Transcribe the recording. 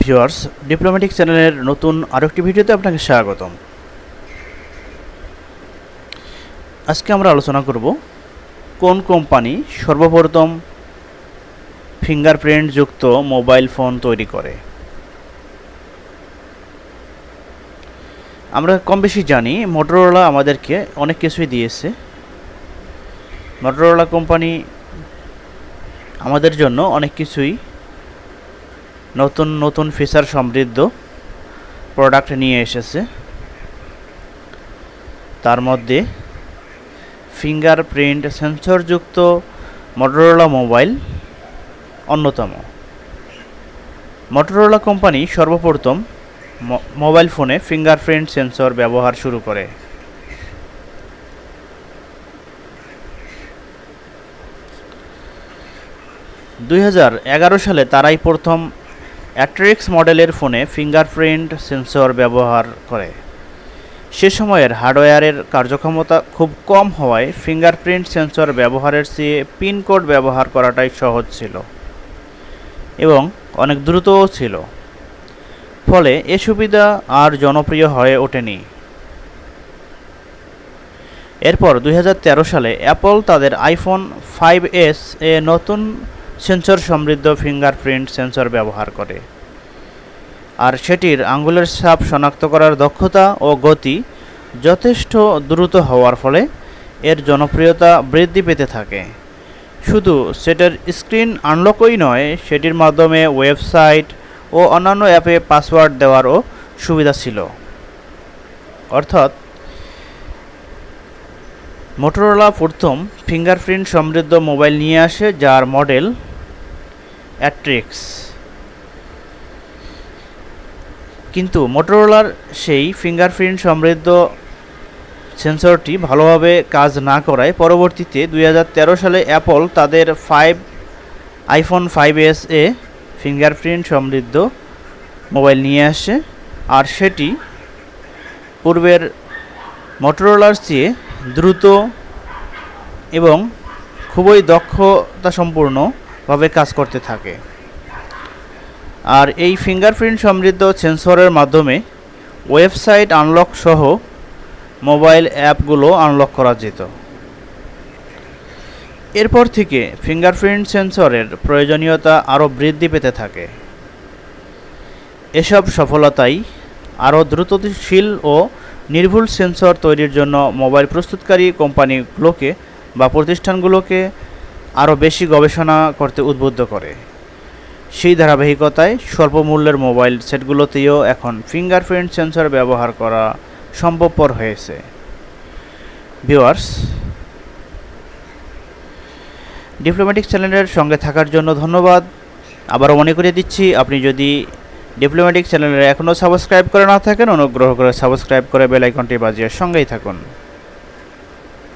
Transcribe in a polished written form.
Viewers, diplomatic চ্যানেলের নতুন আরেকটি ভিডিওতে আপনাকে স্বাগতম। আজকে আমরা আলোচনা করব কোন কোম্পানি সর্বপ্রথম ফিঙ্গারপ্রিন্ট যুক্ত মোবাইল ফোন তৈরি করে। আমরা কম বেশি জানি মোটরোলা আমাদেরকে অনেক কিছুই দিয়েছে। মোটরোলা কোম্পানি আমাদের জন্য অনেক কিছুই নতুন নতুন ফিচার সমৃদ্ধ প্রোডাক্ট নিয়ে এসেছে। তার মধ্যে ফিঙ্গারপ্রিন্ট সেন্সরযুক্ত মোটরোলা মোবাইল অন্যতম। মোটরোলা কোম্পানি সর্বপ্রথম মোবাইল ফোনে ফিঙ্গারপ্রিন্ট সেন্সর ব্যবহার শুরু করে। সালে তারাই প্রথম অ্যাট্রিক্স মডেলের ফোনে ফিঙ্গারপ্রিন্ট সেন্সর ব্যবহার করে। সে সময়ের হার্ডওয়্যারের কার্যক্ষমতা খুব কম হওয়ায় ফিঙ্গারপ্রিন্ট সেন্সর ব্যবহারের চেয়ে পিন কোড ব্যবহার করাটাই সহজ ছিল এবং অনেক দ্রুতও ছিল। ফলে এ সুবিধা আর জনপ্রিয় হয়ে ওঠেনি। এরপর 2013 সালে অ্যাপল তাদের আইফোন 5S এ নতুন সেন্সর সমৃদ্ধ ফিঙ্গারপ্রিন্ট সেন্সর ব্যবহার করে, আর সেটির আঙ্গুলের ছাপ শনাক্ত করার দক্ষতা ও গতি যথেষ্ট দ্রুত হওয়ার ফলে এর জনপ্রিয়তা বৃদ্ধি পেতে থাকে। শুধু সেটার স্ক্রিন আনলকই নয়, সেটির মাধ্যমে ওয়েবসাইট ও অন্যান্য অ্যাপে পাসওয়ার্ড দেওয়ারও সুবিধা ছিল। অর্থাৎ মোটরোলা প্রথম ফিঙ্গারপ্রিন্ট সমৃদ্ধ মোবাইল নিয়ে আসে, যার মডেল অ্যাট্রিক্স। কিন্তু মোটরোলার সেই ফিঙ্গারপ্রিন্ট সমৃদ্ধ সেন্সরটি ভালোভাবে কাজ না করায় পরবর্তীতে 2013 সালে অ্যাপল তাদের আইফোন 5S এ ফিঙ্গারপ্রিন্ট সমৃদ্ধ মোবাইল নিয়ে আসে, আর সেটি পূর্বের মোটরোলার চেয়ে দ্রুত এবং খুবই দক্ষতা সম্পূর্ণভাবে কাজ করতে থাকে। আর এই ফিঙ্গারপ্রিন্ট সমৃদ্ধ সেন্সরের মাধ্যমে ওয়েবসাইট আনলক সহ মোবাইল অ্যাপগুলো আনলক করা যেত। এরপর থেকে ফিঙ্গারপ্রিন্ট সেন্সরের প্রয়োজনীয়তা আরও বৃদ্ধি পেতে থাকে। এসব সফলতাই আরও দ্রুতশীল ও নির্ভুল সেন্সর তৈরির জন্য মোবাইল প্রস্তুতকারী কোম্পানিগুলোকে বা প্রতিষ্ঠানগুলোকে আরও বেশি গবেষণা করতে উদ্বুদ্ধ করে। সেই ধারাবাহিকতায় স্বল্প মূল্যের মোবাইল সেটগুলোতেও এখন ফিঙ্গারপ্রিন্ট সেন্সর ব্যবহার করা সম্ভবপর হয়েছে। ভিউয়ার্স, ডিপ্লোম্যাটিক চ্যানেলের সঙ্গে থাকার জন্য ধন্যবাদ। আবারও মনে করিয়ে দিচ্ছি, আপনি যদি ডিপ্লোম্যাটিক চ্যানেলে এখনও সাবস্ক্রাইব করে না থাকেন, অনুগ্রহ করে সাবস্ক্রাইব করে বেল আইকনটি বাজিয়ে সঙ্গেই থাকুন।